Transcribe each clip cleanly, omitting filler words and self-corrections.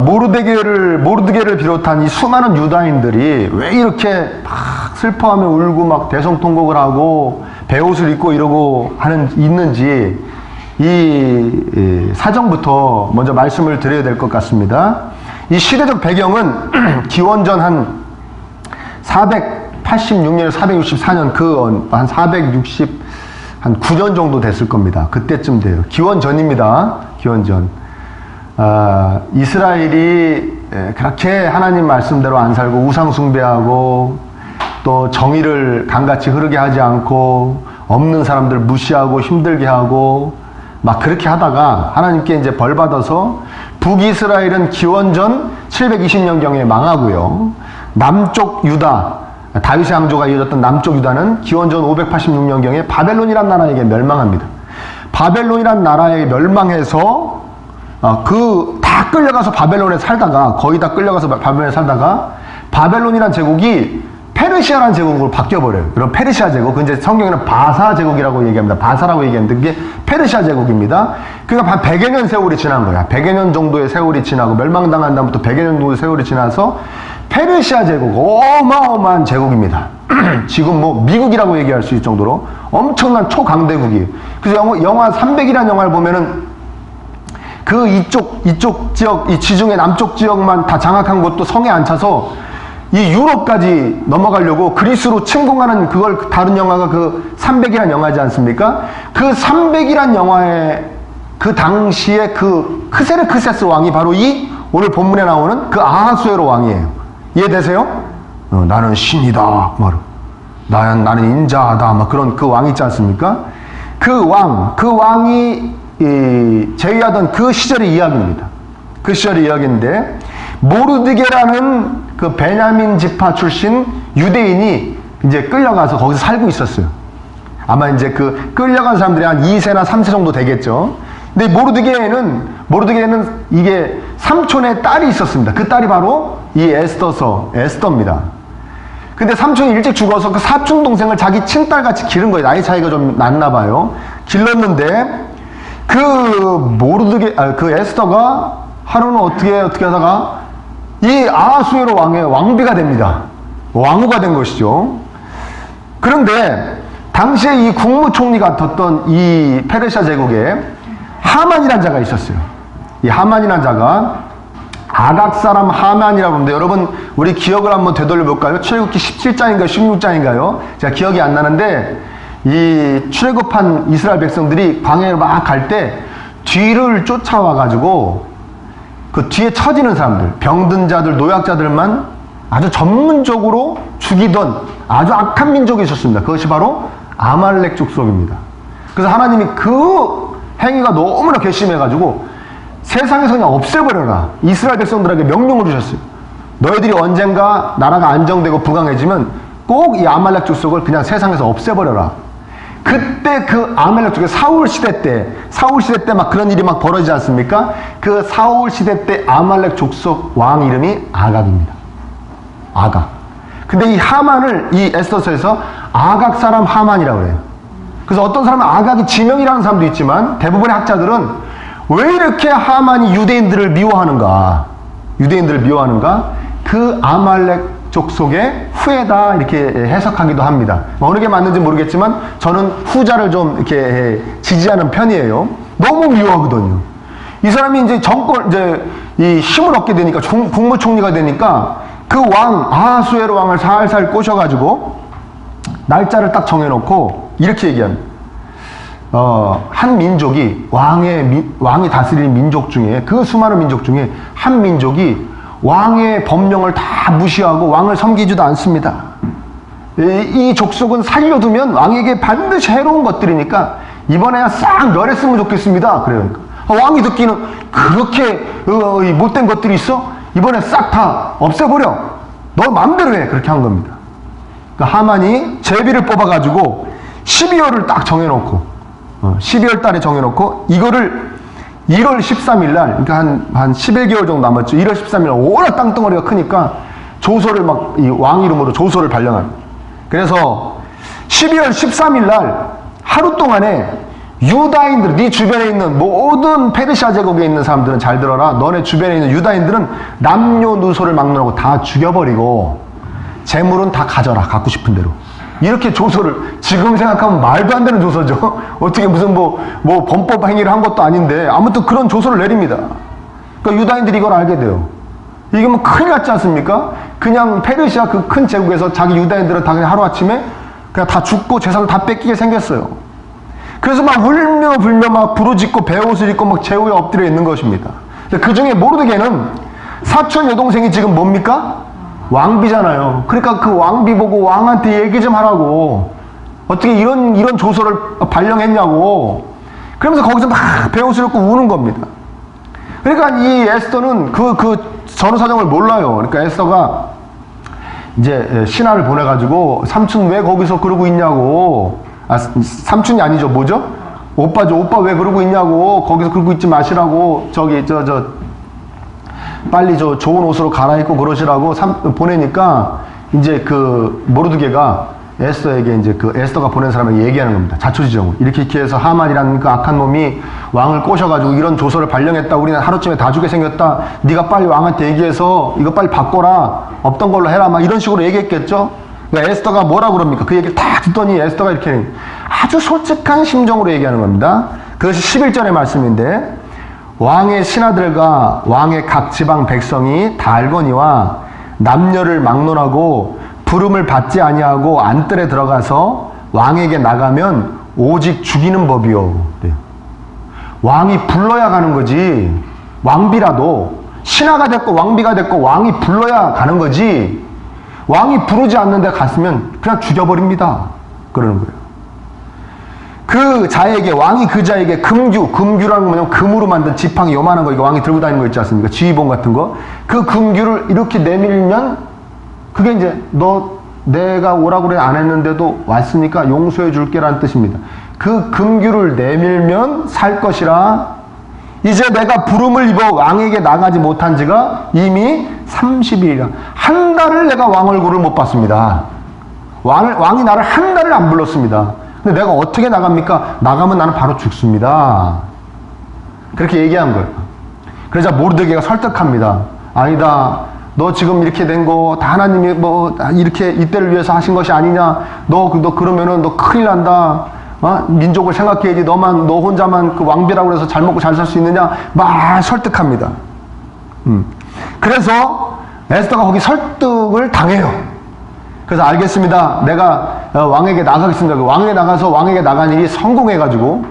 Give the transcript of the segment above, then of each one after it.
모르드게를 비롯한 이 수많은 유다인들이 왜 이렇게 막 슬퍼하며 울고 막 대성통곡을 하고 베옷을 입고 이러고 있는지 이 사정부터 먼저 말씀을 드려야 될 것 같습니다. 이 시대적 배경은 기원전 한 486년, 464년 한 469년 정도 됐을 겁니다. 그때쯤 돼요. 기원전입니다. 기원전. 이스라엘이 그렇게 하나님 말씀대로 안 살고 우상 숭배하고 또 정의를 강같이 흐르게 하지 않고 없는 사람들 무시하고 힘들게 하고 막 그렇게 하다가 하나님께 이제 벌 받아서 북이스라엘은 기원전 720년경에 망하고요. 남쪽 유다, 다윗의 왕조가 이어졌던 남쪽 유다는 기원전 586년경에 바벨론이란 나라에게 멸망합니다. 바벨론이란 나라에 멸망해서 다 끌려가서 바벨론에 살다가 거의 다 끌려가서 바벨론에 살다가 바벨론이란 제국이 페르시아라는 제국으로 바뀌어버려요. 그럼 페르시아 제국, 이제 성경에는 바사 제국이라고 얘기합니다. 바사라고 얘기하는데 그게 페르시아 제국입니다. 그러니까 한 100여 년 세월이 지난 거야. 100여 년 정도의 세월이 지나고 멸망당한 다음부터 100여 년 정도의 세월이 지나서 페르시아 제국, 어마어마한 제국입니다. 지금 뭐 미국이라고 얘기할 수 있을 정도로 엄청난 초강대국이에요. 그래서 영화 300이라는 영화를 보면은 그 이쪽 지역, 이 지중해 남쪽 지역만 다 장악한 것도 성에 안 차서 이 유럽까지 넘어가려고 그리스로 침공하는 그걸 다룬 영화가 그 300이라는 영화지 않습니까? 그 300이라는 영화의 그 당시에 그 크세르크세스 왕이 바로 이 오늘 본문에 나오는 그 아하수에로 왕이에요. 이해되세요? 나는 신이다. 나는 인자하다. 막 그런 그 왕 있지 않습니까? 그 왕이 제위하던 그 시절의 이야기입니다. 그 시절의 이야기인데 모르드게라는 그 베냐민 지파 출신 유대인이 이제 끌려가서 거기서 살고 있었어요. 아마 이제 그 끌려간 사람들이 한 2세나 3세 정도 되겠죠. 근데 모르드게에는 이게 삼촌의 딸이 있었습니다. 그 딸이 바로 이 에스더입니다. 근데 삼촌이 일찍 죽어서 그 사촌 동생을 자기 친딸같이 기른 거예요. 나이 차이가 좀 났나 봐요. 길렀는데 그 에스더가 하루는 어떻게 하다가 이 아하수에로 왕의 왕비가 됩니다. 왕후가 된 것이죠. 그런데 당시에 이 국무총리 같았던 이 페르시아 제국에 하만이라는 자가 있었어요. 이 하만이라는 자가 아각 사람 하만이라고 하는데 여러분 우리 기억을 한번 되돌려 볼까요? 출애굽기 17장인가요? 16장인가요? 제가 기억이 안 나는데 이 출애굽한 이스라엘 백성들이 광야에 막 갈 때 뒤를 쫓아와 가지고 그 뒤에 처지는 사람들, 병든 자들, 노약자들만 아주 전문적으로 죽이던 아주 악한 민족이 있었습니다. 그것이 바로 아말렉 족속입니다. 그래서 하나님이 그 행위가 너무나 괘씸해가지고 세상에서 그냥 없애버려라. 이스라엘 백성들에게 명령을 주셨어요. 너희들이 언젠가 나라가 안정되고 부강해지면 꼭 이 아말렉 족속을 그냥 세상에서 없애버려라. 그때 그 아말렉 족속 사울 시대 때 막 그런 일이 막 벌어지지 않습니까? 그 사울 시대 때 아말렉 족속 왕 이름이 아각입니다. 아각. 근데 이 하만을 이 에스더서에서 아각 사람 하만이라고 그래요. 그래서 어떤 사람은 아각이 지명이라는 사람도 있지만 대부분의 학자들은 왜 이렇게 하만이 유대인들을 미워하는가? 그 아말렉 족속의 후예다 이렇게 해석하기도 합니다. 어느 게 맞는지 모르겠지만 저는 후자를 좀 이렇게 지지하는 편이에요. 너무 미워하거든요. 이 사람이 이제 이 힘을 얻게 되니까 국무총리가 되니까 그 왕 아하수에로 왕을 살살 꼬셔가지고 날짜를 딱 정해놓고 이렇게 얘기합니다. 한 민족이 왕이 다스리는 민족 중에 그 수많은 민족 중에 한 민족이 왕의 법령을 다 무시하고 왕을 섬기지도 않습니다. 이 족속은 살려두면 왕에게 반드시 해로운 것들이니까 이번에야 싹 멸했으면 좋겠습니다. 그래요. 왕이 듣기는 그렇게 못된 것들이 있어? 이번에 싹 다 없애버려. 너 마음대로 해. 그렇게 한 겁니다. 그러니까 하만이 제비를 뽑아가지고 12월을 딱 정해놓고 12월 달에 정해놓고 이거를 1월 13일 날, 그러니까 한 11개월 정도 남았죠. 1월 13일 날 워낙 땅덩어리가 크니까 조서를 이 왕 이름으로 조서를 발령합니다. 그래서 12월 13일 날 하루 동안에 유다인들, 네 주변에 있는 모든 페르시아 제국에 있는 사람들은 잘 들어라. 너네 주변에 있는 유다인들은 남녀노소를 막론하고 다 죽여버리고 재물은 다 가져라. 갖고 싶은 대로. 이렇게 조서를, 지금 생각하면 말도 안 되는 조서죠. 어떻게 무슨 뭐 범법 행위를 한 것도 아닌데 아무튼 그런 조서를 내립니다. 그러니까 유다인들이 이걸 알게 돼요. 이게 뭐 큰일 났지 않습니까? 그냥 페르시아 그 큰 제국에서 자기 유다인들은 다 그냥 하루아침에 그냥 다 죽고 재산을 다 뺏기게 생겼어요. 그래서 막 울며 불며 막 부르짖고 베옷을 입고 막 제후에 엎드려 있는 것입니다. 그 중에 모르드게는 사촌 여동생이 지금 뭡니까? 왕비잖아요. 그러니까 그 왕비 보고 왕한테 얘기 좀 하라고. 어떻게 이런 조서를 발령했냐고. 그러면서 거기서 막 베옷을 입고 우는 겁니다. 그러니까 이 에스더는 그 전후 사정을 몰라요. 그러니까 에스더가 이제 신하를 보내가지고 삼촌 왜 거기서 그러고 있냐고. 삼촌이 아니죠. 뭐죠? 오빠죠. 오빠 왜 그러고 있냐고. 거기서 그러고 있지 마시라고. 저기 빨리 좋은 옷으로 갈아입고 그러시라고 보내니까 이제 그 모르드게가 에스더에게 이제 그 에스더가 보낸 사람에게 얘기하는 겁니다. 자초지종을. 이렇게 해서 하만이라는 그 악한 놈이 왕을 꼬셔가지고 이런 조서를 발령했다. 우리는 하루쯤에 다 죽게 생겼다. 네가 빨리 왕한테 얘기해서 이거 빨리 바꿔라. 없던 걸로 해라. 막 이런 식으로 얘기했겠죠. 그러니까 에스더가 뭐라 그럽니까? 그 얘기를 다 듣더니 에스더가 이렇게 아주 솔직한 심정으로 얘기하는 겁니다. 그것이 11절의 말씀인데, 왕의 신하들과 왕의 각 지방 백성이 다 알거니와 남녀를 막론하고 부름을 받지 아니하고 안뜰에 들어가서 왕에게 나가면 오직 죽이는 법이요. 네. 왕이 불러야 가는 거지. 왕비라도 신하가 됐고 왕비가 됐고 왕이 불러야 가는 거지. 왕이 부르지 않는데 갔으면 그냥 죽여버립니다. 그러는 거예요. 그 자에게, 왕이 그 자에게 금규라는 건 뭐냐면 금으로 만든 지팡이 요만한 거, 이거 왕이 들고 다니는 거 있지 않습니까? 지휘봉 같은 거. 그 금규를 이렇게 내밀면 그게 이제 내가 오라고 그래 안 했는데도 왔으니까 용서해 줄게라는 뜻입니다. 그 금규를 내밀면 살 것이라. 이제 내가 부름을 입어 왕에게 나가지 못한 지가 이미 30일이라. 한 달을 내가 왕 얼굴을 못 봤습니다. 왕이 나를 한 달을 안 불렀습니다. 근데 내가 어떻게 나갑니까? 나가면 나는 바로 죽습니다. 그렇게 얘기한 거예요. 그러자 모르드게가 설득합니다. 아니다. 너 지금 이렇게 된 거 다 하나님이 뭐 이렇게 이때를 위해서 하신 것이 아니냐. 너 그러면은 너 큰일 난다. 민족을 생각해야지. 너 혼자만 그 왕비라고 해서 잘 먹고 잘 살 수 있느냐. 막 설득합니다. 그래서 에스더가 거기 설득을 당해요. 그래서 알겠습니다. 내가 왕에게 나가겠습니다. 왕에게 나가서 왕에게 나간 일이 성공해가지고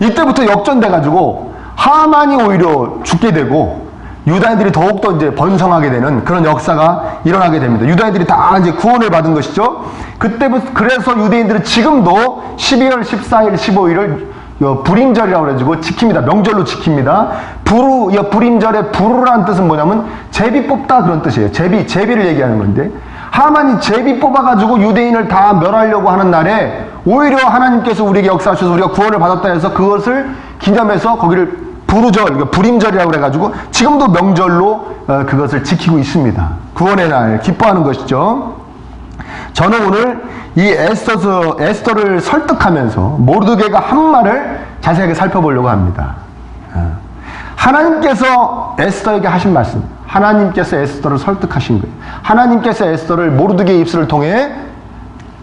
이때부터 역전돼가지고 하만이 오히려 죽게 되고 유다인들이 더욱더 이제 번성하게 되는 그런 역사가 일어나게 됩니다. 유다인들이 다 이제 구원을 받은 것이죠. 그때부터, 그래서 유대인들은 지금도 12월 14일, 15일을 불임절이라고 그래가지고 지킵니다. 명절로 지킵니다. 불임절의 부르라는 뜻은 뭐냐면 제비 뽑다 그런 뜻이에요. 제비를 얘기하는 건데, 하만이 제비 뽑아가지고 유대인을 다 멸하려고 하는 날에 오히려 하나님께서 우리에게 역사하셔서 우리가 구원을 받았다 해서 그것을 기념해서 거기를 부르절, 그러니까 불임절이라고 그래가지고 지금도 명절로 그것을 지키고 있습니다. 구원의 날, 기뻐하는 것이죠. 저는 오늘 이 에스더를 설득하면서 모르드게가 한 말을 자세하게 살펴보려고 합니다. 하나님께서 에스더에게 하신 말씀, 하나님께서 에스더를 설득하신 거예요. 하나님께서 에스더를 모르드게의 입술을 통해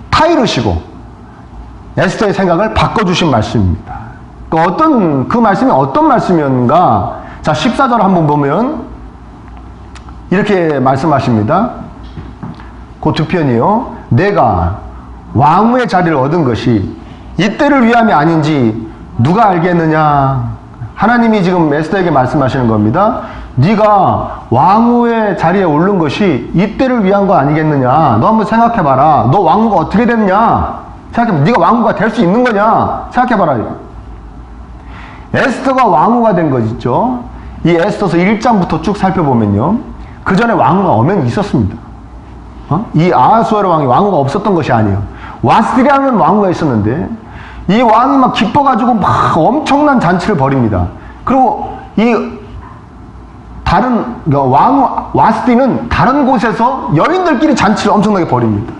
타이르시고 에스더의 생각을 바꿔주신 말씀입니다. 그 말씀이 어떤 말씀이었는가? 자, 14절 한번 보면 이렇게 말씀하십니다. 그 두 편이요. 내가 왕후의 자리를 얻은 것이 이때를 위함이 아닌지 누가 알겠느냐? 하나님이 지금 에스더에게 말씀하시는 겁니다. 네가 왕후의 자리에 오른 것이 이때를 위한 거 아니겠느냐? 너 한번 생각해봐라. 너 왕후가 어떻게 됐냐? 생각해봐. 네가 왕후가 될 수 있는 거냐? 생각해봐라. 에스더가 왕후가 된 것이죠. 이 에스더서 1장부터 쭉 살펴보면요. 그 전에 왕후가 엄연히 있었습니다. 이 아하수에로 왕이 왕후가 없었던 것이 아니에요. 와스디라는 왕후가 있었는데 이 왕이 막 기뻐가지고 막 엄청난 잔치를 벌입니다. 그리고 이 왕후 와스디는 다른 곳에서 여인들끼리 잔치를 엄청나게 벌입니다.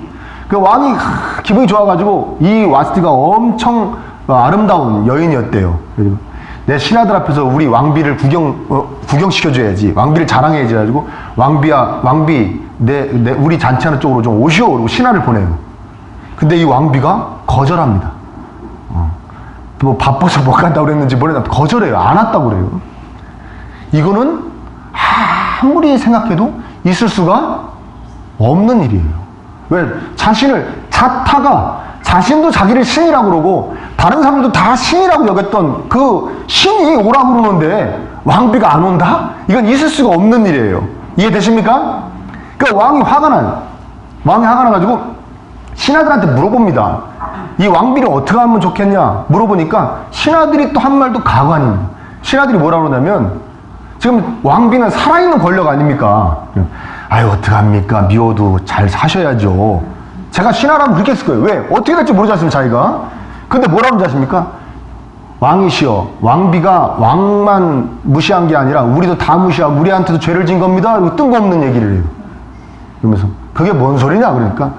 그 왕이 기분이 좋아가지고 이 와스디가 엄청 아름다운 여인이었대요. 내 신하들 앞에서 우리 왕비를 구경시켜줘야지. 왕비를 자랑해야지. 가지고 왕비, 우리 잔치하는 쪽으로 좀 오시오. 그러고 신하를 보내요. 근데 이 왕비가 거절합니다. 뭐 바빠서 못 간다고 그랬는지 모르겠는데 거절해요. 안 왔다고 그래요. 이거는 아무리 생각해도 있을 수가 없는 일이에요. 왜? 자신도 자기를 신이라고 그러고 다른 사람들도 다 신이라고 여겼던 그 신이 오라고 그러는데 왕비가 안 온다? 이건 있을 수가 없는 일이에요. 이해되십니까? 그러니까 왕이 화가 나가지고 신하들한테 물어봅니다. 이 왕비를 어떻게 하면 좋겠냐 물어보니까 신하들이 또 한 말도 가관입니다. 신하들이 뭐라 그러냐면 지금 왕비는 살아있는 권력 아닙니까? 아유 어떡합니까? 미워도 잘 사셔야죠. 제가 신하라면 그렇게 했을 거예요. 왜? 어떻게 될지 모르지 않습니까? 자기가. 근데 뭐라고 하는지 아십니까? 왕이시여, 왕비가 왕만 무시한 게 아니라 우리도 다 무시하고 우리한테도 죄를 진 겁니다. 이거 뜬금없는 얘기를 해요. 그러면서 그게 뭔 소리냐 그러니까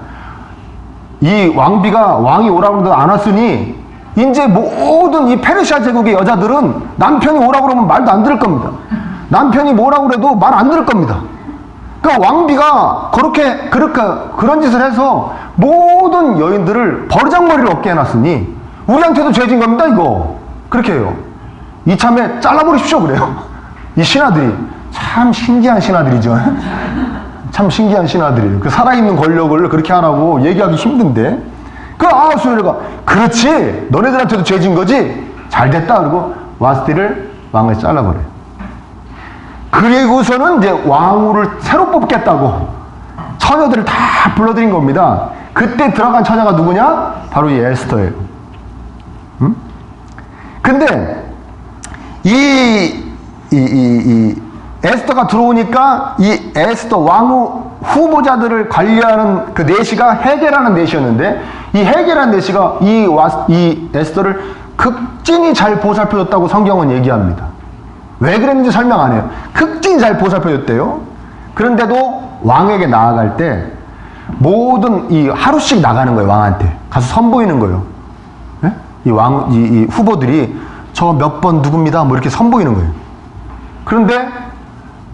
이 왕비가 왕이 오라고 그러는데 안 왔으니 이제 모든 이 페르시아 제국의 여자들은 남편이 오라고 그러면 말도 안 들을 겁니다. 남편이 뭐라고 그래도 말 안 들을 겁니다. 그러니까 왕비가 그런 짓을 해서 모든 여인들을 버르장머리를 얻게 해놨으니 우리한테도 죄진 겁니다 이거. 그렇게 해요. 이참에 잘라버리십시오 그래요. 이 신하들이 참 신기한 신하들이죠. 참 신기한 신하들이에요. 그 살아있는 권력을 그렇게 하라고 얘기하기 힘든데 그 아하수에르가 그렇지 너네들한테도 죄진 거지 잘됐다 그러고 와스티를 왕을 잘라버려요. 그리고서는 이제 왕후를 새로 뽑겠다고 처녀들을 다 불러들인 겁니다. 그때 들어간 처녀가 누구냐? 바로 이 에스더예요. 응? 근데 이 에스더가 들어오니까 이 에스더 왕후 후보자들을 관리하는 그 내시가 헤게라는 내시였는데 이 헤게라는 내시가 이 에스더를 극진히 잘 보살펴줬다고 성경은 얘기합니다. 왜 그랬는지 설명 안 해요. 극진히 잘 보살펴줬대요. 그런데도 왕에게 나아갈 때 모든 하루씩 나가는 거예요. 왕한테 가서 선보이는 거예요. 네? 이 후보들이 저 몇 번 누굽니다. 뭐 이렇게 선보이는 거예요. 그런데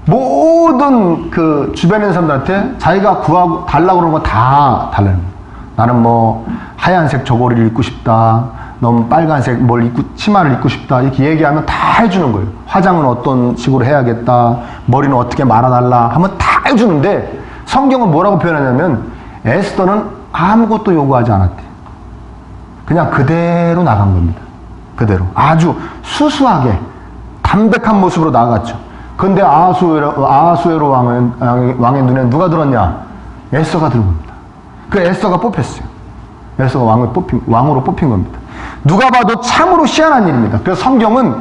모든 그 주변에 있는 사람들한테 자기가 달라고 그러는 거 다 달라요. 나는 뭐 하얀색 저고리를 입고 싶다. 너무 빨간색 치마를 입고 싶다. 이렇게 얘기하면 다 해주는 거예요. 화장은 어떤 식으로 해야겠다. 머리는 어떻게 말아달라 하면 다 해주는데 성경은 뭐라고 표현하냐면 에스더는 아무것도 요구하지 않았대. 그냥 그대로 나간 겁니다. 그대로. 아주 수수하게 담백한 모습으로 나아갔죠. 근데 아하수에로 왕의 눈에 누가 들었냐? 에스더가 들은 겁니다. 그 에스더가 뽑혔어요. 에스더가 왕으로 뽑힌 겁니다. 누가 봐도 참으로 희한한 일입니다. 그래서 성경은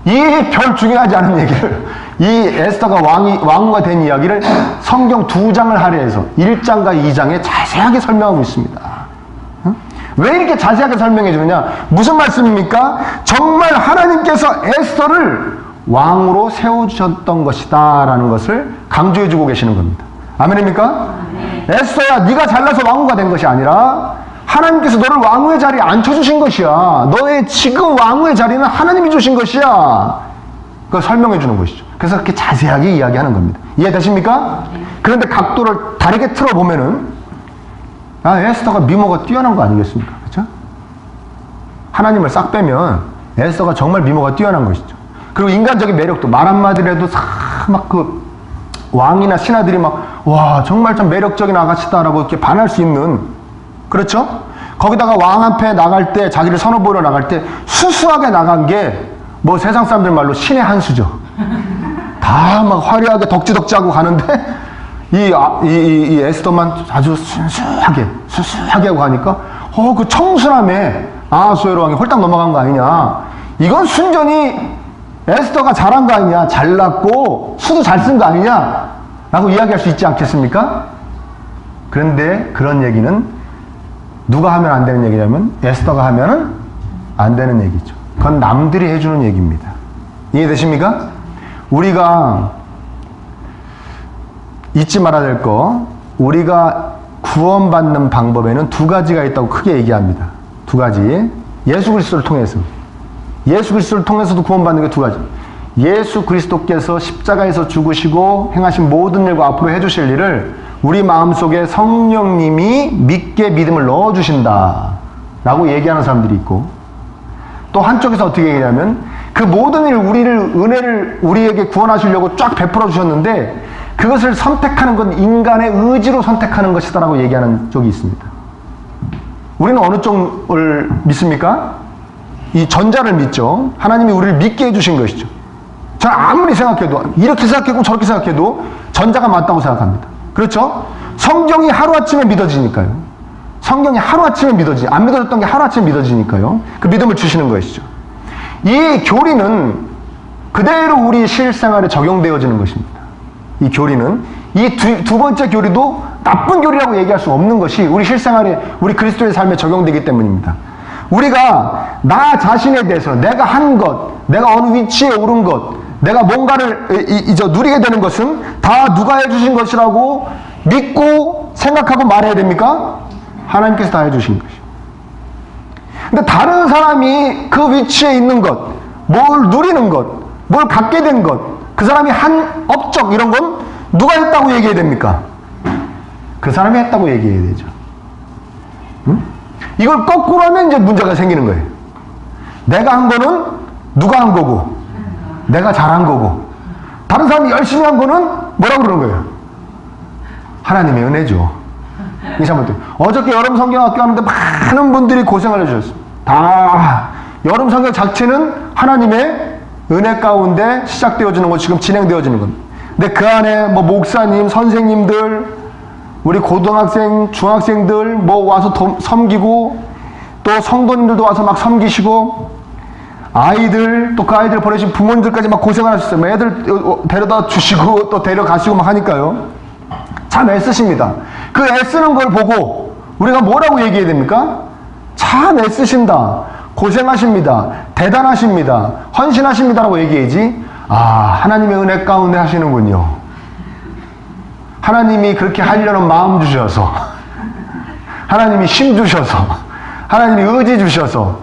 이 별 중요하지 않은 얘기를 이 에스더가 왕후가 된 이야기를 성경 2장을 할애해서 1장과 2장에 자세하게 설명하고 있습니다. 응? 왜 이렇게 자세하게 설명해 주느냐? 무슨 말씀입니까? 정말 하나님께서 에스더를 왕으로 세워주셨던 것이다 라는 것을 강조해 주고 계시는 겁니다. 아멘입니까? 에스더야 네가 잘나서 왕후가 된 것이 아니라 하나님께서 너를 왕후의 자리에 앉혀주신 것이야. 너의 지금 왕후의 자리는 하나님이 주신 것이야. 그걸 설명해 주는 것이죠. 그래서 그렇게 자세하게 이야기하는 겁니다. 이해되십니까? 그런데 각도를 다르게 틀어보면은 에스더가 미모가 뛰어난 거 아니겠습니까? 그렇죠? 하나님을 싹 빼면 에스더가 정말 미모가 뛰어난 것이죠. 그리고 인간적인 매력도 말 한마디로 해도 막 그 왕이나 신하들이 와 정말 참 매력적인 아가씨다라고 이렇게 반할 수 있는, 그렇죠? 거기다가 왕 앞에 나갈 때, 자기를 선언보러 나갈 때 수수하게 나간 게 뭐 세상 사람들 말로 신의 한 수죠. 다 막 화려하게 덕지덕지하고 가는데 이 에스더만 아주 순수하게 하고 가니까 그 청순함에 아하수에로 왕이 홀딱 넘어간 거 아니냐. 이건 순전히 에스더가 잘한 거 아니냐, 잘났고 수도 잘 쓴 거 아니냐 라고 이야기할 수 있지 않겠습니까? 그런데 그런 얘기는 누가 하면 안 되는 얘기냐면 에스더가 하면은 안 되는 얘기죠. 그건 남들이 해주는 얘기입니다. 이해되십니까? 우리가 잊지 말아야 될 거, 우리가 구원받는 방법에는 두 가지가 있다고 크게 얘기합니다. 두 가지. 예수 그리스도를 통해서. 예수 그리스도를 통해서도 구원받는 게 두 가지. 예수 그리스도께서 십자가에서 죽으시고 행하신 모든 일과 앞으로 해주실 일을 우리 마음속에 성령님이 믿게 믿음을 넣어주신다 라고 얘기하는 사람들이 있고, 또 한쪽에서 어떻게 얘기하냐면 그 모든 일, 은혜를 우리에게 구원하시려고 쫙 베풀어 주셨는데 그것을 선택하는 건 인간의 의지로 선택하는 것이다라고 얘기하는 쪽이 있습니다. 우리는 어느 쪽을 믿습니까? 이 전자를 믿죠. 하나님이 우리를 믿게 해주신 것이죠. 저는 아무리 생각해도, 이렇게 생각해도 저렇게 생각해도 전자가 맞다고 생각합니다. 그렇죠? 성경이 하루아침에 믿어지니까요. 성경이 하루아침에 안 믿어졌던 게 하루아침에 믿어지니까요. 그 믿음을 주시는 것이죠. 이 교리는 그대로 우리 실생활에 적용되어지는 것입니다. 이 교리는, 이 두 번째 교리도 나쁜 교리라고 얘기할 수 없는 것이 우리 실생활에, 우리 그리스도의 삶에 적용되기 때문입니다. 우리가 나 자신에 대해서 내가 한 것, 내가 어느 위치에 오른 것, 내가 뭔가를 누리게 되는 것은 다 누가 해주신 것이라고 믿고 생각하고 말해야 됩니까? 하나님께서 다 해주신 것이요. 근데 다른 사람이 그 위치에 있는 것, 뭘 누리는 것, 뭘 갖게 된 것, 그 사람이 한 업적 이런 건 누가 했다고 얘기해야 됩니까? 그 사람이 했다고 얘기해야 되죠. 응? 이걸 거꾸로 하면 이제 문제가 생기는 거예요. 내가 한 거는 누가 한 거고, 내가 잘한 거고, 다른 사람이 열심히 한 거는 뭐라고 그러는 거예요? 하나님의 은혜죠. 어저께 여름 성경학교 하는데 많은 분들이 고생을 해주셨어요. 다 여름 성경 자체는 하나님의 은혜 가운데 시작되어지는 것, 지금 진행되어지는 겁니다. 근데 그 안에 뭐 목사님, 선생님들, 우리 고등학생, 중학생들 뭐 와서 섬기고, 또 성도님들도 와서 막 섬기시고, 아이들, 또 그 아이들 보내신 부모님들까지 막 고생을 하셨어요. 뭐 애들 데려다 주시고 또 데려가시고 막 하니까요. 참 애쓰십니다. 그 애쓰는 걸 보고 우리가 뭐라고 얘기해야 됩니까? 참 애쓰신다, 고생하십니다, 대단하십니다, 헌신하십니다라고 얘기해야지. 아, 하나님의 은혜 가운데 하시는군요. 하나님이 그렇게 하려는 마음 주셔서, 하나님이 힘 주셔서, 하나님이 의지 주셔서,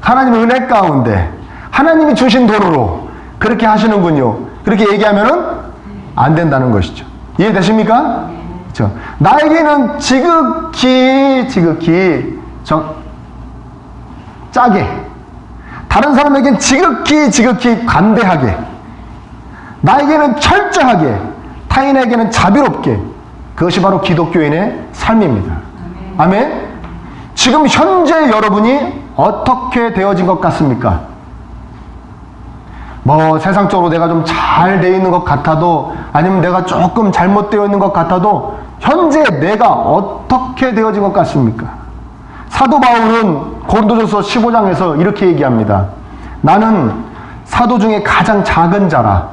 하나님의 은혜 가운데 하나님이 주신 돈으로 그렇게 하시는군요. 그렇게 얘기하면은 안 된다는 것이죠. 이해되십니까? 그렇죠? 나에게는 지극히 짜게, 다른 사람에게는 지극히 관대하게, 나에게는 철저하게, 타인에게는 자비롭게, 그것이 바로 기독교인의 삶입니다. 아멘? 지금 현재 여러분이 어떻게 되어진 것 같습니까? 뭐 세상적으로 내가 좀 잘 되어 있는 것 같아도, 아니면 내가 조금 잘못되어 있는 것 같아도 현재 내가 어떻게 되어진 것 같습니까? 사도 바울은 고린도전서 15장에서 이렇게 얘기합니다. 나는 사도 중에 가장 작은 자라.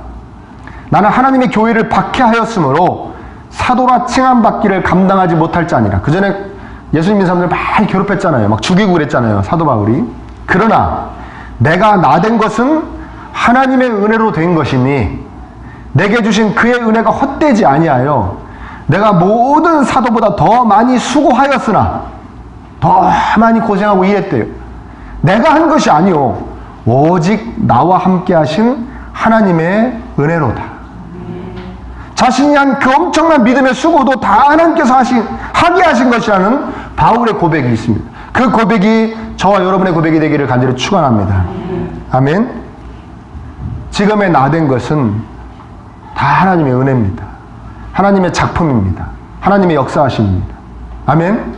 나는 하나님의 교회를 박해하였으므로 사도라 칭함받기를 감당하지 못할 자니라. 그 전에 예수님 믿는 사람들 많이 괴롭혔잖아요. 막 죽이고 그랬잖아요, 사도 바울이. 그러나 내가 나된 것은 하나님의 은혜로 된 것이니 내게 주신 그의 은혜가 헛되지 아니하여 내가 모든 사도보다 더 많이 수고하였으나, 더 많이 고생하고 일했대요. 내가 한 것이 아니오, 오직 나와 함께 하신 하나님의 은혜로다. 자신이 한 그 엄청난 믿음의 수고도 다 하나님께서 하게 하신 것이라는 바울의 고백이 있습니다. 그 고백이 저와 여러분의 고백이 되기를 간절히 축원합니다. 아멘. 지금의 나된 것은 다 하나님의 은혜입니다. 하나님의 작품입니다. 하나님의 역사하십니다. 아멘.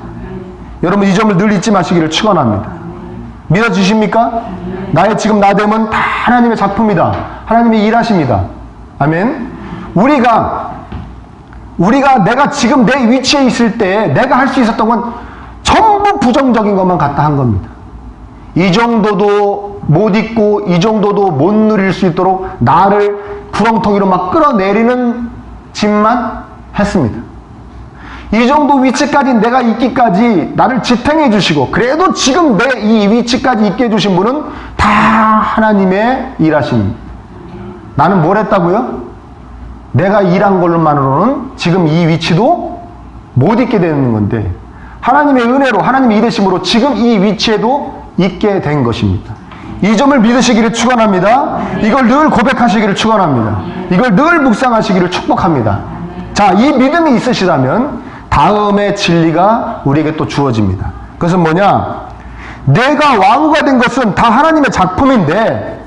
여러분 이 점을 늘 잊지 마시기를 축원합니다. 믿어지십니까? 나의 지금 나됨은 다 하나님의 작품이다. 하나님의 일하십니다. 아멘. 우리가 내가 지금 내 위치에 있을 때 내가 할 수 있었던 건 전부 부정적인 것만 갖다 한 겁니다. 이 정도도 못 잊고 이 정도도 못 누릴 수 있도록 나를 구렁텅이로 막 끌어내리는 짓만 했습니다. 이 정도 위치까지 내가 있기까지 나를 지탱해 주시고, 그래도 지금 내 이 위치까지 있게 해주신 분은 다 하나님의 일하십니다. 나는 뭘 했다고요? 내가 일한 걸로만으로는 지금 이 위치도 못 있게 되는 건데, 하나님의 은혜로, 하나님의 일하심으로 지금 이 위치에도 있게 된 것입니다. 이 점을 믿으시기를 축원합니다. 이걸 늘 고백하시기를 축원합니다. 이걸 늘 묵상하시기를 축복합니다. 자, 이 믿음이 있으시다면 다음의 진리가 우리에게 또 주어집니다. 그것은 뭐냐? 내가 왕후가 된 것은 다 하나님의 작품인데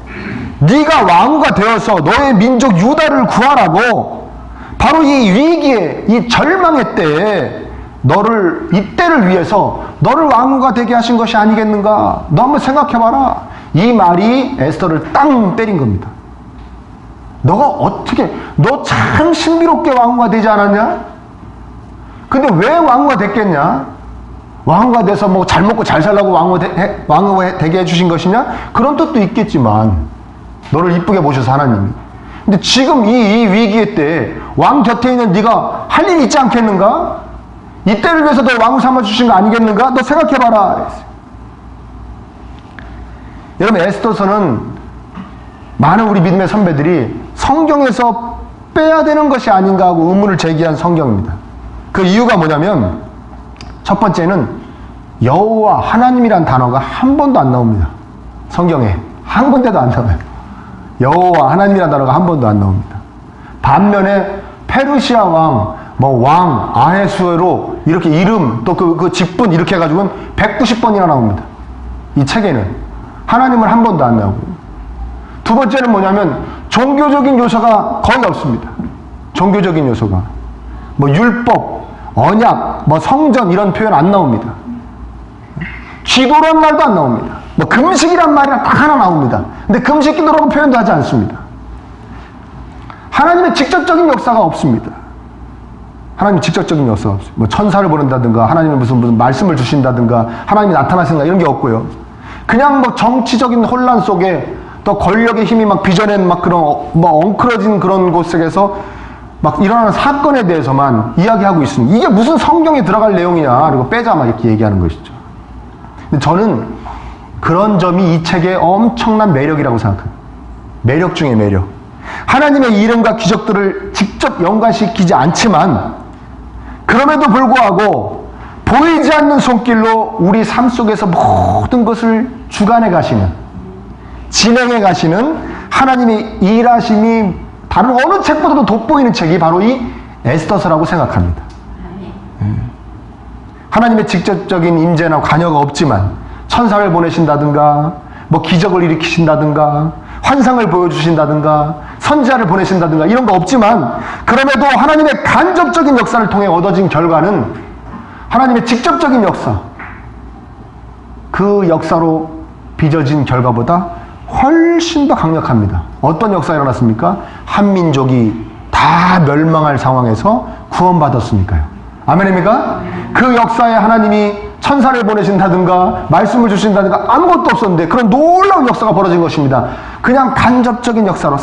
네가 왕후가 되어서 너의 민족 유다를 구하라고 바로 이 위기에, 이 절망의 때에 이때를 위해서 너를 왕후가 되게 하신 것이 아니겠는가? 너 한번 생각해봐라. 이 말이 에스더를 땅 때린 겁니다. 너 참 신비롭게 왕후가 되지 않았냐? 근데 왜 왕후가 됐겠냐? 왕후가 돼서 뭐 잘 먹고 잘 살라고 왕후가 되게 해주신 것이냐? 그런 뜻도 있겠지만, 너를 이쁘게 보셔서 하나님이. 근데 지금 이 위기의 때에 왕 곁에 있는 네가 할 일이 있지 않겠는가? 이때를 위해서 너 왕후 삼아주신 거 아니겠는가? 너 생각해봐라. 여러분, 에스더서는 많은 우리 믿음의 선배들이 성경에서 빼야 되는 것이 아닌가 하고 의문을 제기한 성경입니다. 그 이유가 뭐냐면, 첫 번째는 여호와 하나님이란 단어가 한 번도 안 나옵니다. 성경에 한 군데도 안 나와요. 여호와 하나님이란 단어가 한 번도 안 나옵니다. 반면에 페르시아 왕, 아헤수에로 이렇게 이름 또 그 직분 이렇게 해가지고는 190번이나 나옵니다. 이 책에는 하나님은 한 번도 안 나오고. 두 번째는 뭐냐면 종교적인 요소가 거의 없습니다. 종교적인 요소가 율법, 언약, 성전 이런 표현 안 나옵니다. 기도란 말도 안 나옵니다. 금식이란 말이 딱 하나 나옵니다. 근데 금식 기도라고 표현도 하지 않습니다. 하나님의 직접적인 역사가 없습니다. 하나님의 직접적인 역사가 없어요. 천사를 보낸다든가, 하나님이 무슨 말씀을 주신다든가, 하나님이 나타나신다 이런 게 없고요. 그냥 정치적인 혼란 속에 또 권력의 힘이 빚어낸 그런 엉클어진 그런 곳에서 일어나는 사건에 대해서만 이야기하고 있습니다. 이게 무슨 성경에 들어갈 내용이냐, 그리고 빼자 이렇게 얘기하는 것이죠. 근데 저는 그런 점이 이 책의 엄청난 매력이라고 생각합니다. 매력 중에 매력. 하나님의 이름과 기적들을 직접 연관시키지 않지만 그럼에도 불구하고 보이지 않는 손길로 우리 삶 속에서 모든 것을 주관해 가시는, 진행해 가시는 하나님의 일하심이 다른 어느 책보다도 돋보이는 책이 바로 이 에스더서라고 생각합니다. 하나님의 직접적인 임재나 관여가 없지만 천사를 보내신다든가, 기적을 일으키신다든가, 환상을 보여주신다든가, 선지자를 보내신다든가 이런 거 없지만 그럼에도 하나님의 간접적인 역사를 통해 얻어진 결과는 하나님의 직접적인 역사, 그 역사로 빚어진 결과보다 훨씬 더 강력합니다. 어떤 역사가 일어났습니까? 한 민족이 다 멸망할 상황에서 구원받았으니까요. 아멘입니까? 그 역사에 하나님이 천사를 보내신다든가 말씀을 주신다든가 아무것도 없었는데 그런 놀라운 역사가 벌어진 것입니다. 그냥 간접적인 역사로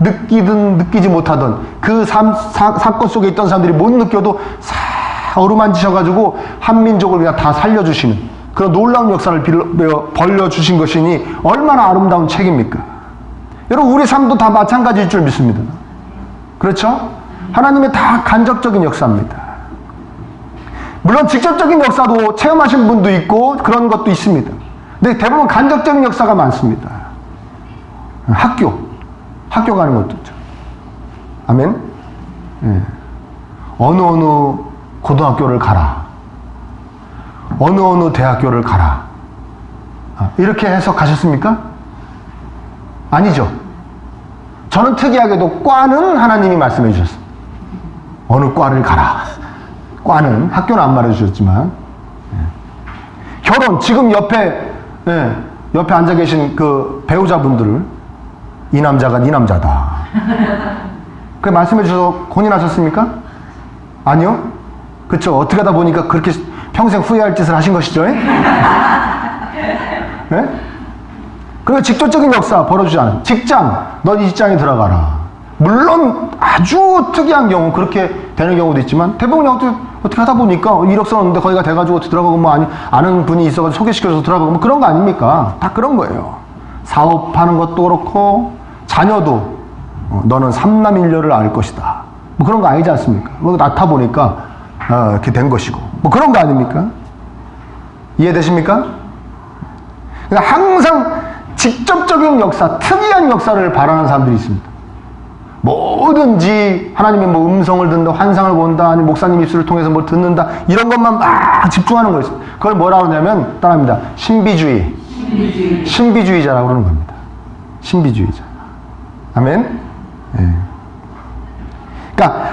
느끼든 느끼지 못하던 그 사건 속에 있던 사람들이 못 느껴도 어루만지셔가지고 한 민족을 그냥 다 살려주시는 그런 놀라운 역사를 벌려주신 것이니 얼마나 아름다운 책입니까? 여러분, 우리 삶도 다 마찬가지일 줄 믿습니다. 그렇죠? 하나님의 다 간접적인 역사입니다. 물론 직접적인 역사도 체험하신 분도 있고 그런 것도 있습니다. 근데 대부분 간접적인 역사가 많습니다. 학교 가는 것도 있죠. 아멘? 예. 어느 고등학교를 가라. 어느 대학교를 가라. 이렇게 해서 가셨습니까? 아니죠. 저는 특이하게도 과는 하나님이 말씀해 주셨어요. 어느 과를 가라. 과는, 학교는 안 말해주셨지만. 결혼, 지금 옆에 앉아 계신 그 배우자분들을 이 남자가 네 남자다. 그 말씀해 주셔서 혼인하셨습니까? 아니요. 그쵸. 어떻게 하다 보니까 그렇게 평생 후회할 짓을 하신 것이죠. 네? 그리고 직접적인 역사 벌어주지 않아요. 직장, 너 이 직장에 들어가라. 물론 아주 특이한 경우 그렇게 되는 경우도 있지만 대부분 어떻게 하다 보니까 이력서 넣는데 거기가 돼가지고 들어가고 아는 분이 있어가지고 소개시켜서 들어가고 그런 거 아닙니까? 다 그런 거예요. 사업하는 것도 그렇고 자녀도 너는 삼남일녀를 알 것이다. 그런 거 아니지 않습니까? 낳다 보니까 이렇게 된 것이고 그런 거 아닙니까? 이해되십니까? 그러니까 항상 직접적인 역사, 특이한 역사를 바라는 사람들이 있습니다. 뭐든지 하나님의 뭐 음성을 듣는다, 환상을 본다, 아니면 목사님 입술을 통해서 뭐 듣는다, 이런 것만 막 집중하는 거예요. 그걸 뭐라고 하냐면 따라합니다. 신비주의자라고 그러는 겁니다. 신비주의자. 아멘. 예. 그러니까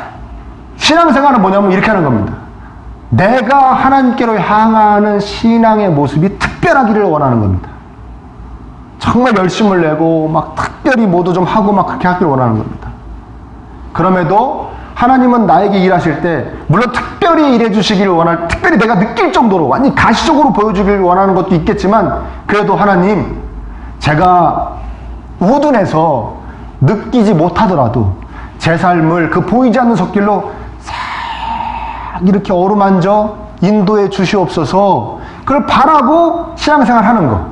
신앙생활은 뭐냐면 이렇게 하는 겁니다. 내가 하나님께로 향하는 신앙의 모습이 특별하기를 원하는 겁니다. 정말 열심을 내고 막 특별히 뭐도 좀 하고 막 그렇게 하기를 원하는 겁니다. 그럼에도 하나님은 나에게 일하실 때 물론 특별히 일해 주시기를 원할, 특별히 내가 느낄 정도로 완전히 가시적으로 보여주기를 원하는 것도 있겠지만, 그래도 하나님, 제가 우둔해서 느끼지 못하더라도 제 삶을 그 보이지 않는 손길로 싹 이렇게 어루만져 인도해 주시옵소서, 그걸 바라고 신앙생활 하는 것,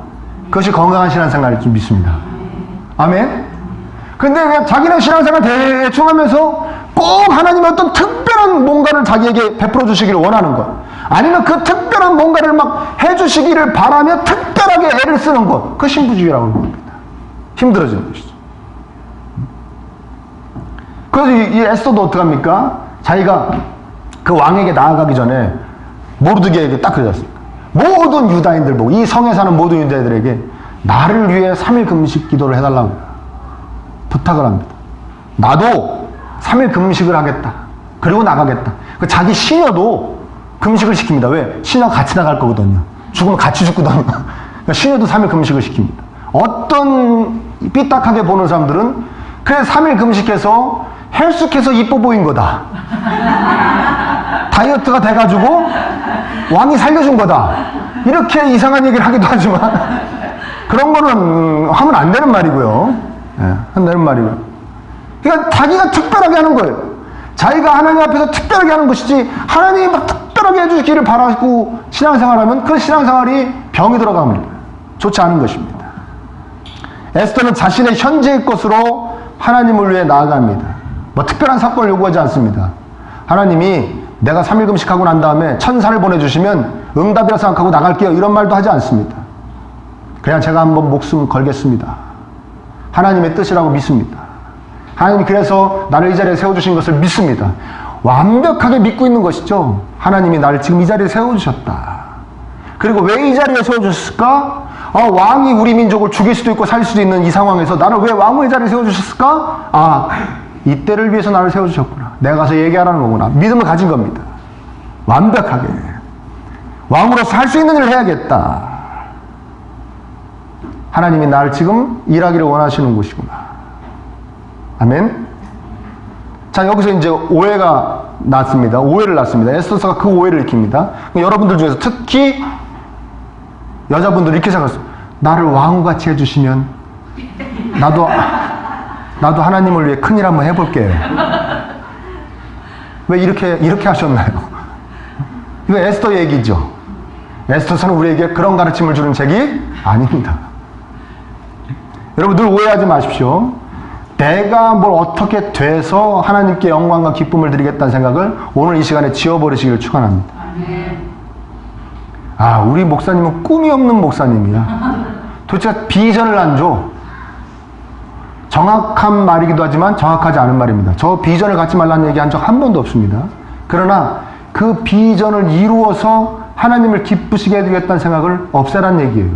그것이 건강한 신앙생활일 줄 믿습니다. 아멘. 근데 그냥 자기는 신앙생활 대충 하면서 꼭 하나님의 어떤 특별한 뭔가를 자기에게 베풀어 주시기를 원하는 것, 아니면 그 특별한 뭔가를 막 해주시기를 바라며 특별하게 애를 쓰는 것, 그거 신부주의라고 하는 겁니다. 힘들어지는 것이죠. 그래서 이 에스더도 어떡합니까? 자기가 그 왕에게 나아가기 전에 모르드게에게 딱 그러셨습니다. 모든 유다인들 보고, 이 성에 사는 모든 유다인들에게 나를 위해 3일 금식 기도를 해달라고 부탁을 합니다. 나도 3일 금식을 하겠다. 그리고 나가겠다. 자기 시녀도 금식을 시킵니다. 왜? 시녀가 같이 나갈 거거든요. 죽으면 같이 죽거든요. 그러니까 시녀도 3일 금식을 시킵니다. 어떤 삐딱하게 보는 사람들은 그래 3일 금식해서 헬쑥해서 이뻐 보인 거다. 다이어트가 돼가지고 왕이 살려준 거다. 이렇게 이상한 얘기를 하기도 하지만 그런 거는 하면 안 되는 말이고요. 예, 안 되는 말이고요. 그러니까 자기가 특별하게 하는 거예요. 자기가 하나님 앞에서 특별하게 하는 것이지, 하나님이 막 특별하게 해주시기를 바라고 신앙생활하면 그 신앙생활이 병이 들어갑니다. 좋지 않은 것입니다. 에스더는 자신의 현재의 것으로 하나님을 위해 나아갑니다. 뭐 특별한 사건을 요구하지 않습니다. 하나님이 내가 3일 금식하고 난 다음에 천사를 보내주시면 응답이라 생각하고 나갈게요, 이런 말도 하지 않습니다. 그냥 제가 한번 목숨 걸겠습니다. 하나님의 뜻이라고 믿습니다. 하나님이 그래서 나를 이 자리에 세워주신 것을 믿습니다. 완벽하게 믿고 있는 것이죠. 하나님이 나를 지금 이 자리에 세워주셨다. 그리고 왜 이 자리에 세워주셨을까? 왕이 우리 민족을 죽일 수도 있고 살 수도 있는 이 상황에서 나를 왜 왕의 자리에 세워주셨을까? 이때를 위해서 나를 세워주셨구나. 내가 가서 얘기하라는 거구나. 믿음을 가진 겁니다. 완벽하게. 왕으로서 할 수 있는 일을 해야겠다. 하나님이 나를 지금 일하기를 원하시는 곳이구나. 아멘. 자, 여기서 이제 오해가 났습니다. 오해를 낳습니다. 에스더가 그 오해를 익힙니다. 여러분들 중에서 특히 여자분들이 이렇게 생각했어요. 나를 왕후같이 해주시면 나도 하나님을 위해 큰일 한번 해볼게요. 왜 이렇게 하셨나요? 이거 에스더 얘기죠. 에스더서는 우리에게 그런 가르침을 주는 책이 아닙니다. 여러분 늘 오해하지 마십시오. 내가 뭘 어떻게 돼서 하나님께 영광과 기쁨을 드리겠다는 생각을 오늘 이 시간에 지워버리시기를 축원합니다. 우리 목사님은 꿈이 없는 목사님이야. 도대체 비전을 안 줘. 정확한 말이기도 하지만 정확하지 않은 말입니다. 저 비전을 갖지 말라는 얘기 한 적 한 번도 없습니다. 그러나 그 비전을 이루어서 하나님을 기쁘시게 해드리겠다는 생각을 없애란 얘기예요.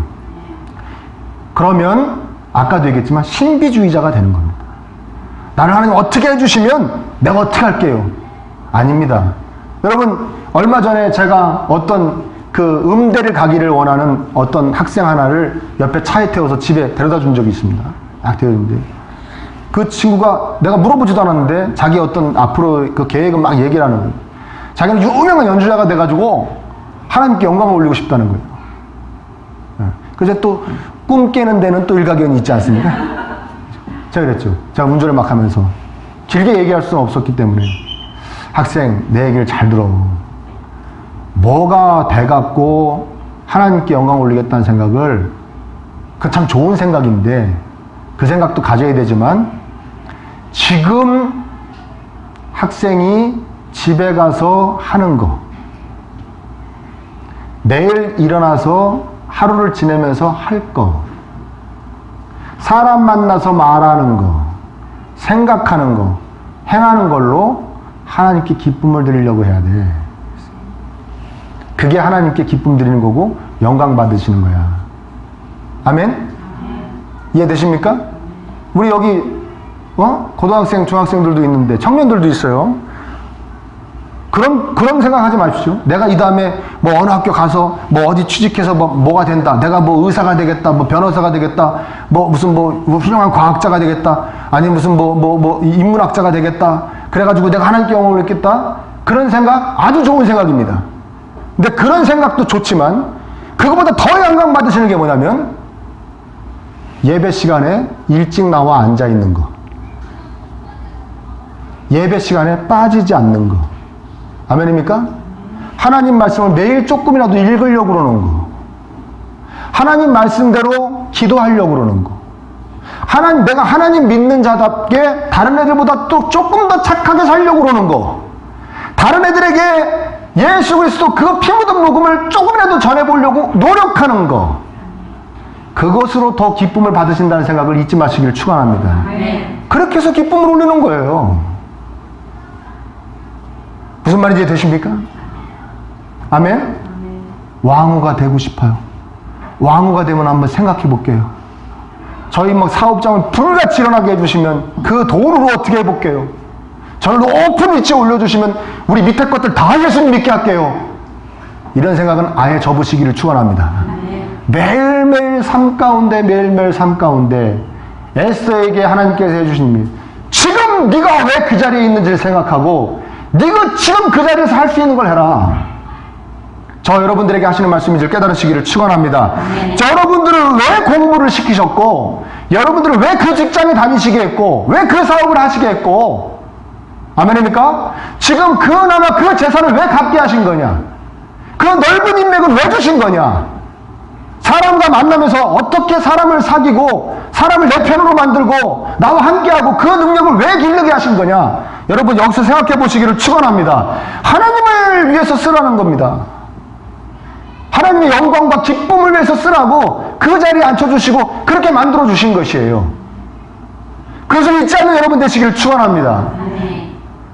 그러면 아까도 얘기했지만 신비주의자가 되는 겁니다. 나를 하나님 어떻게 해주시면 내가 어떻게 할게요. 아닙니다. 여러분 얼마 전에 제가 어떤 그 음대를 가기를 원하는 어떤 학생 하나를 옆에 차에 태워서 집에 데려다 준 적이 있습니다. 그 친구가 내가 물어보지도 않았는데 자기 어떤 앞으로 그 계획을 막 얘기를 하는 거예요. 자기는 유명한 연주자가 돼가지고 하나님께 영광을 올리고 싶다는 거예요. 그래서 또 꿈 깨는 데는 또 일가견이 있지 않습니까? 제가 그랬죠. 제가 운전을 막 하면서 길게 얘기할 수는 없었기 때문에 학생 내 얘기를 잘 들어. 뭐가 돼갖고 하나님께 영광을 올리겠다는 생각을, 그 참 좋은 생각인데 그 생각도 가져야 되지만 지금 학생이 집에 가서 하는 거, 내일 일어나서 하루를 지내면서 할 거, 사람 만나서 말하는 거, 생각하는 거, 행하는 걸로 하나님께 기쁨을 드리려고 해야 돼. 그게 하나님께 기쁨 드리는 거고 영광 받으시는 거야. 아멘? 이해되십니까? 우리 여기 고등학생, 중학생들도 있는데 청년들도 있어요. 그런 생각하지 마십시오. 내가 이 다음에 뭐 어느 학교 가서 뭐 어디 취직해서 뭐가 된다. 내가 뭐 의사가 되겠다. 뭐 변호사가 되겠다. 뭐 무슨 뭐 훌륭한 과학자가 되겠다. 아니 무슨 뭐 인문학자가 되겠다. 그래가지고 내가 하나님께 영광을 얻겠다. 그런 생각 아주 좋은 생각입니다. 근데 그런 생각도 좋지만 그거보다 더 영광 받으시는 게 뭐냐면 예배 시간에 일찍 나와 앉아 있는 거. 예배 시간에 빠지지 않는 거. 아멘입니까? 하나님 말씀을 매일 조금이라도 읽으려고 그러는 거. 하나님 말씀대로 기도하려고 그러는 거. 내가 하나님 믿는 자답게 다른 애들보다 또 조금 더 착하게 살려고 그러는 거. 다른 애들에게 예수 그리스도 그 피 묻은 복음을 조금이라도 전해보려고 노력하는 거. 그것으로 더 기쁨을 받으신다는 생각을 잊지 마시기를 축원합니다. 그렇게 해서 기쁨을 올리는 거예요. 무슨 말인지 되십니까? 아멘? 왕후가 되고 싶어요. 왕후가 되면 한번 생각해 볼게요. 저희 막 사업장을 불같이 일어나게 해주시면 그 돈으로 어떻게 해볼게요? 저를 높은 위치에 올려주시면 우리 밑에 것들 다 예수님 믿게 할게요. 이런 생각은 아예 접으시기를 축원합니다. 매일매일 삶 가운데 매일매일 삶 가운데 에스더에게 하나님께서 해주신 일, 지금 네가 왜 그 자리에 있는지를 생각하고 네가 지금 그 자리에서 할 수 있는 걸 해라. 저 여러분들에게 하시는 말씀인지 깨달으시기를 축원합니다. 저 여러분들을 왜 공부를 시키셨고 여러분들을 왜 그 직장에 다니시게 했고 왜 그 사업을 하시게 했고 아멘입니까? 지금 그나마 그 재산을 왜 갖게 하신 거냐? 그 넓은 인맥을 왜 주신 거냐? 사람과 만나면서 어떻게 사람을 사귀고 사람을 내 편으로 만들고 나와 함께하고 그 능력을 왜 기르게 하신 거냐? 여러분 여기서 생각해 보시기를 축원합니다. 하나님을 위해서 쓰라는 겁니다. 하나님의 영광과 기쁨을 위해서 쓰라고 그 자리에 앉혀주시고 그렇게 만들어주신 것이에요. 그것을 잊지 않는 여러분 되시기를 축원합니다.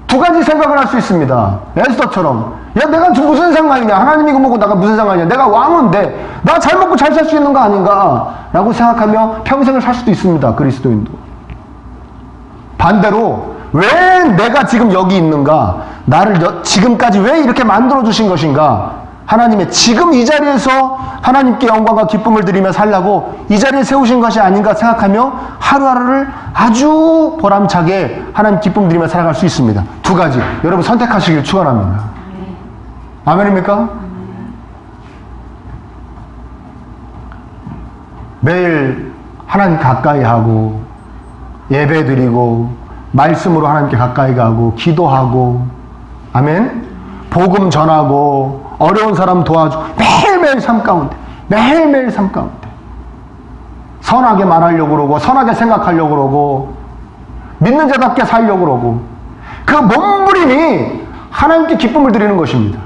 두 가지 생각을 할 수 있습니다. 에스더처럼 야 내가 무슨 상관이냐, 하나님이 이거 먹고 내가 무슨 상관이냐, 내가 왕인데 나 잘 먹고 잘 살 수 있는 거 아닌가 라고 생각하며 평생을 살 수도 있습니다. 그리스도인도. 반대로 왜 내가 지금 여기 있는가, 나를 지금까지 왜 이렇게 만들어 주신 것인가, 하나님의 지금 이 자리에서 하나님께 영광과 기쁨을 드리며 살라고 이 자리에 세우신 것이 아닌가 생각하며 하루하루를 아주 보람차게 하나님 기쁨 드리며 살아갈 수 있습니다. 두 가지 여러분 선택하시길 축원합니다. 아멘입니까? 매일 하나님 가까이 하고 예배 드리고 말씀으로 하나님께 가까이 가고 기도하고 아멘, 복음 전하고 어려운 사람 도와주고 매일매일 삶 가운데 매일매일 삶 가운데 선하게 말하려고 그러고 선하게 생각하려고 그러고 믿는 자답게 살려고 그러고 그 몸부림이 하나님께 기쁨을 드리는 것입니다.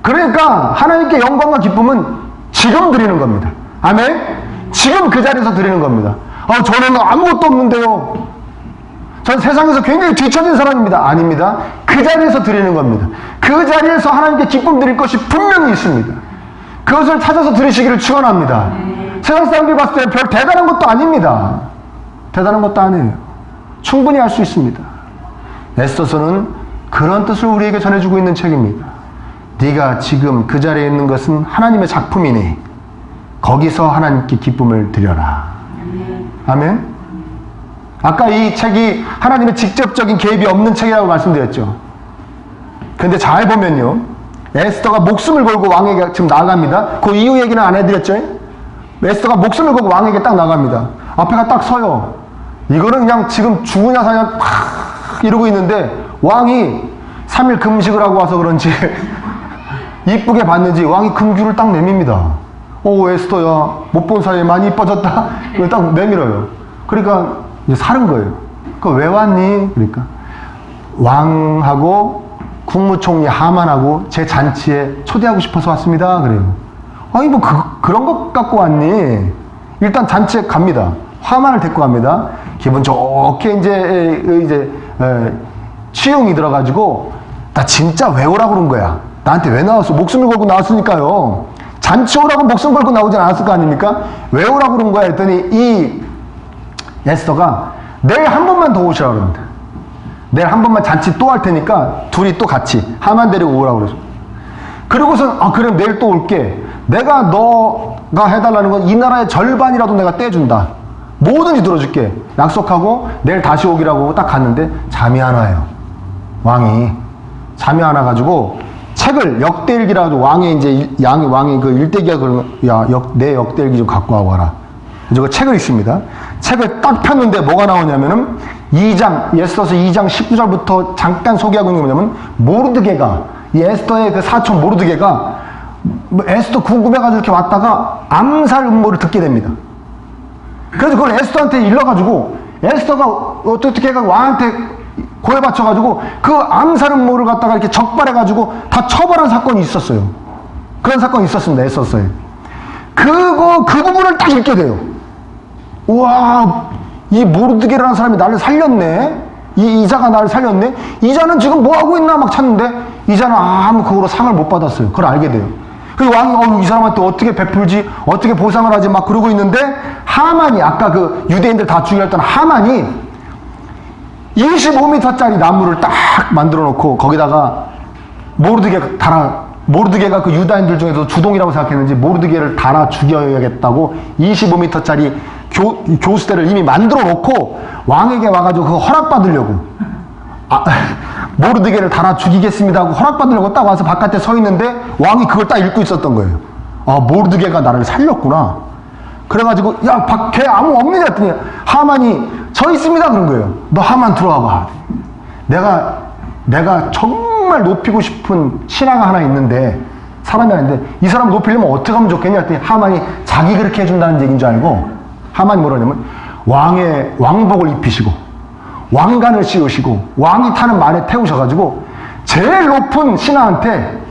그러니까 하나님께 영광과 기쁨은 지금 드리는 겁니다. 아멘? 지금 그 자리에서 드리는 겁니다. 저는 아무것도 없는데요. 전 세상에서 굉장히 뒤처진 사람입니다. 아닙니다. 그 자리에서 드리는 겁니다. 그 자리에서 하나님께 기쁨 드릴 것이 분명히 있습니다. 그것을 찾아서 드리시기를 축원합니다. 세상 사람들이 봤을 때 별 대단한 것도 아닙니다. 대단한 것도 아니에요. 충분히 할 수 있습니다. 에스더서는 그런 뜻을 우리에게 전해주고 있는 책입니다. 네가 지금 그 자리에 있는 것은 하나님의 작품이니 거기서 하나님께 기쁨을 드려라. 아멘? 아까 이 책이 하나님의 직접적인 개입이 없는 책이라고 말씀드렸죠. 근데 잘 보면요, 에스더가 목숨을 걸고 왕에게 지금 나갑니다. 그 이후 얘기는 안 해드렸죠. 에스더가 목숨을 걸고 왕에게 딱 나갑니다. 앞에가 딱 서요. 이거는 그냥 지금 죽으냐 사냐 팍 이러고 있는데 왕이 3일 금식을 하고 와서 그런지 이쁘게 봤는지 왕이 금규를 딱 내밉니다. 에스더야 못 본 사이에 많이 이뻐졌다. 그걸 딱 내밀어요. 그러니까 이제 사는 거예요. 왜 왔니? 그러니까 왕하고 국무총리 하만하고 제 잔치에 초대하고 싶어서 왔습니다. 그래요. 아니 뭐 그런 것 갖고 왔니? 일단 잔치에 갑니다. 하만을 데리고 갑니다. 기분 좋게 이제 치용이 들어가지고 나 진짜 왜 오라고 그런 거야? 나한테 왜 나왔어? 목숨을 걸고 나왔으니까요. 잔치 오라고 목숨 걸고 나오지 않았을 거 아닙니까? 왜 오라고 그런 거야? 했더니 이 에스더가 내일 한 번만 더 오시라고 그럽니다. 내일 한 번만 잔치 또 할 테니까 둘이 또 같이 하만 데리고 오라고 그러죠. 그리고선 그럼 내일 또 올게. 내가 너가 해달라는 건 이 나라의 절반이라도 내가 떼준다. 뭐든지 들어줄게. 약속하고 내일 다시 오기라고 딱 갔는데 잠이 안 와요. 왕이 잠이 안 와가지고 책을 역대일기라고 왕이 이제 왕이 그 일대기가 그러면 내 역대일기 좀 갖고 와봐라. 그래서 그 책을 읽습니다. 책을 딱 폈는데 뭐가 나오냐면은 2장 에스더서 2장 19절부터 잠깐 소개하고 있는 게 뭐냐면 모르드게가 이 에스더의 그 사촌 모르드게가 에스더 궁금해가지고 이렇게 왔다가 암살 음모를 듣게 됩니다. 그래서 그걸 에스더한테 일러가지고 에스더가 어떻게 해가 왕한테 고해 바쳐가지고 그 암살 음모를 갖다가 이렇게 적발해가지고 다 처벌한 사건이 있었어요. 그런 사건이 있었습니다. 에스더서에. 그 부분을 딱 읽게 돼요. 우와, 이 모르드게라는 사람이 나를 살렸네. 이 이자가 나를 살렸네. 이자는 지금 뭐 하고 있나 막 찾는데 이자는 아무 그거로 상을 못 받았어요. 그걸 알게 돼요. 그리고 왕이 이 사람한테 어떻게 베풀지, 어떻게 보상을 하지 막 그러고 있는데 하만이 아까 그 유대인들 다 죽이려 했던 하만이 25m짜리 나무를 딱 만들어 놓고 거기다가 모르드게가 그 유다인들 중에서 주동이라고 생각했는지 모르드게를 달아 죽여야겠다고 25m짜리 교수대를 이미 만들어 놓고 왕에게 와가지고 그거 허락받으려고 모르드게를 달아 죽이겠습니다 하고 허락받으려고 딱 와서 바깥에 서 있는데 왕이 그걸 딱 읽고 있었던 거예요. 모르드게가 나를 살렸구나. 그래가지고 걔 아무 없느냐 했더니 하만이 저 있습니다 그런 거예요. 너 하만 들어와봐. 내가 정말 높이고 싶은 신하가 하나 있는데 사람이 아닌데 이 사람을 높이려면 어떻게 하면 좋겠냐 했더니 하만이 자기 그렇게 해준다는 얘기인 줄 알고 하만이 뭐라냐면 왕의 왕복을 입히시고 왕관을 씌우시고 왕이 타는 말에 태우셔가지고 제일 높은 신하한테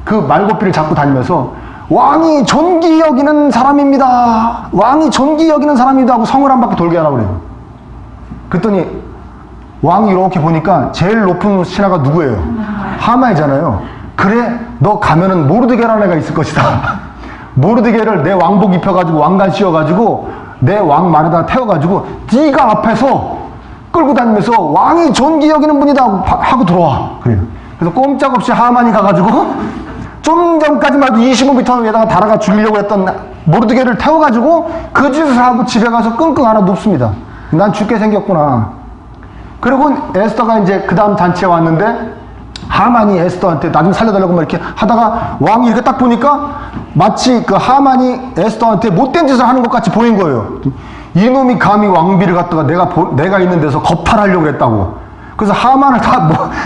그 말고삐를 잡고 다니면서 왕이 존귀 여기는 사람입니다. 왕이 존귀 여기는 사람입니다 하고 성을 한 바퀴 돌게 하라고 그래요. 그랬더니 왕이 이렇게 보니까 제일 높은 신하가 누구예요? 하만이잖아요. 그래, 너 가면은 모르드게라는 애가 있을 것이다. 모르드게를 내 왕복 입혀가지고 왕관 씌워가지고 내 왕 말에다 태워가지고 네가 앞에서 끌고 다니면서 왕이 존귀 여기는 분이다 하고 들어와. 그래요. 그래서 꼼짝없이 하만이 가가지고 좀 전까지만 해도 25m 위에다가 달아가 죽이려고 했던 모르드게를 태워가지고 그 짓을 하고 집에 가서 끙끙 앓아 눕습니다. 난 죽게 생겼구나. 그리고 에스더가 이제 그 다음 잔치에 왔는데 하만이 에스더한테 나 좀 살려달라고 막 이렇게 하다가 왕이 이렇게 딱 보니까 마치 그 하만이 에스더한테 못된 짓을 하는 것 같이 보인 거예요. 이놈이 감히 왕비를 갖다가 내가 있는 데서 겁탈하려고 그랬다고. 그래서 하만을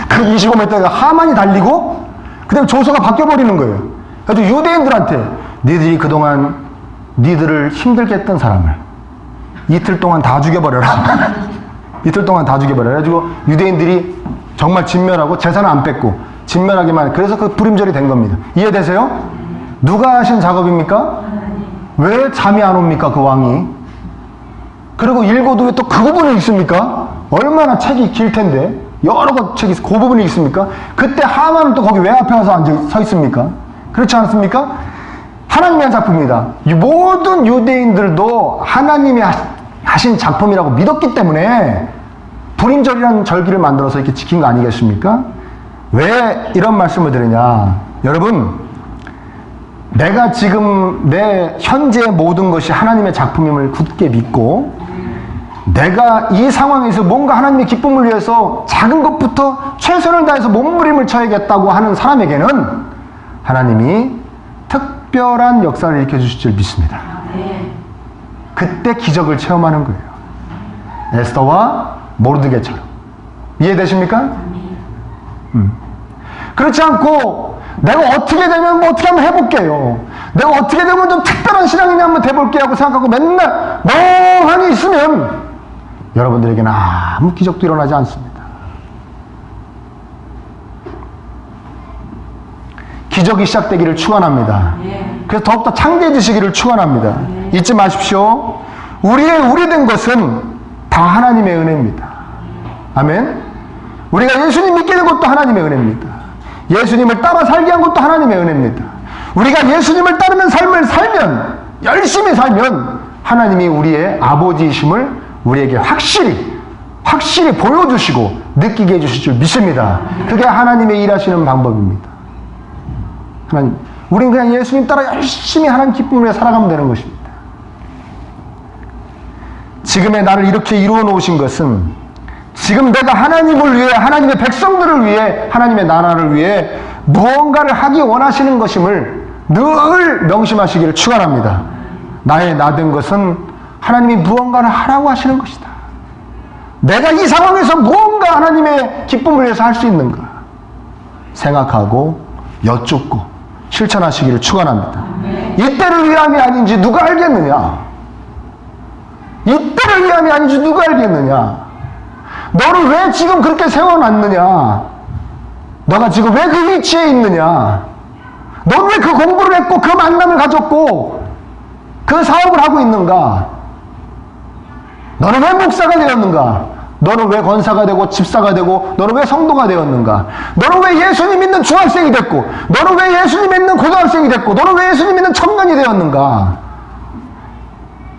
그 25m가 하만이 달리고 그다음에 조서가 바뀌어버리는 거예요. 그래서 유대인들한테 니들이 그동안 니들을 힘들게 했던 사람을 이틀 동안 다 죽여버려라. 이틀 동안 다 죽여버려라. 그래가지고 유대인들이 정말 진멸하고 재산을 안 뺏고 진멸하기만 그래서 그 불임절이 된 겁니다. 이해되세요? 누가 하신 작업입니까? 왜 잠이 안 옵니까? 그 왕이. 그리고 읽어도 왜 또 그 부분이 있습니까? 얼마나 책이 길 텐데 여러 책이 그 부분이 있습니까? 그때 하만은 또 거기 왜 앞에 와서 서 있습니까? 그렇지 않습니까? 하나님이 한 작품입니다. 모든 유대인들도 하나님이 하신 작품이라고 믿었기 때문에 불임절이라는 절기를 만들어서 이렇게 지킨 거 아니겠습니까? 왜 이런 말씀을 드리냐? 여러분, 내가 지금 내 현재의 모든 것이 하나님의 작품임을 굳게 믿고 내가 이 상황에서 뭔가 하나님의 기쁨을 위해서 작은 것부터 최선을 다해서 몸부림을 쳐야겠다고 하는 사람에게는 하나님이 특별한 역사를 일으켜 주실 줄 믿습니다. 그때 기적을 체험하는 거예요. 에스더와 모르드게처럼. 이해되십니까? 그렇지 않고 내가 어떻게 되면 뭐 어떻게 한번 해볼게요. 내가 어떻게 되면 좀 특별한 신앙이냐 한번 돼볼게 하고 생각하고 맨날 멍하니 있으면 여러분들에게는 아무 기적도 일어나지 않습니다. 기적이 시작되기를 축원합니다. 그래서 더욱더 창대해지시기를 축원합니다. 잊지 마십시오. 우리 된 것은 다 하나님의 은혜입니다. 아멘. 우리가 예수님 믿게 된 것도 하나님의 은혜입니다. 예수님을 따라 살게 한 것도 하나님의 은혜입니다. 우리가 예수님을 따르는 삶을 살면, 열심히 살면 하나님이 우리의 아버지이심을 우리에게 확실히 보여주시고 느끼게 해주실 줄 믿습니다. 그게 하나님의 일하시는 방법입니다. 하나님, 우린 그냥 예수님 따라 열심히 하나님 기쁨을 위해 살아가면 되는 것입니다. 지금의 나를 이렇게 이루어 놓으신 것은 지금 내가 하나님을 위해, 하나님의 백성들을 위해, 하나님의 나라를 위해 무언가를 하기 원하시는 것임을 늘 명심하시기를 축원합니다. 나의 나 된 것은 하나님이 무언가를 하라고 하시는 것이다. 내가 이 상황에서 무언가 하나님의 기쁨을 위해서 할 수 있는가 생각하고 여쭙고 실천하시기를 축원합니다. 이때를 위함이 아닌지 누가 알겠느냐? 이때를 위함이 아닌지 누가 알겠느냐? 너를 왜 지금 그렇게 세워놨느냐? 너가 지금 왜 그 위치에 있느냐? 너는 왜 그 공부를 했고 그 만남을 가졌고 그 사업을 하고 있는가? 너는 왜 목사가 되었는가? 너는 왜 권사가 되고 집사가 되고 너는 왜 성도가 되었는가? 너는 왜 예수님 믿는 중학생이 됐고 너는 왜 예수님 믿는 고등학생이 됐고 너는 왜 예수님 믿는 청년이 되었는가?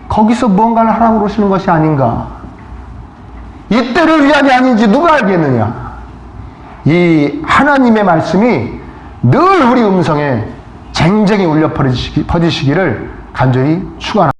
거기서 무언가를 하라고 그러시는 것이 아닌가? 이때를 위함이 아닌지 누가 알겠느냐? 이 하나님의 말씀이 늘 우리 음성에 쟁쟁이 울려 퍼지시기를 간절히 축원합니다.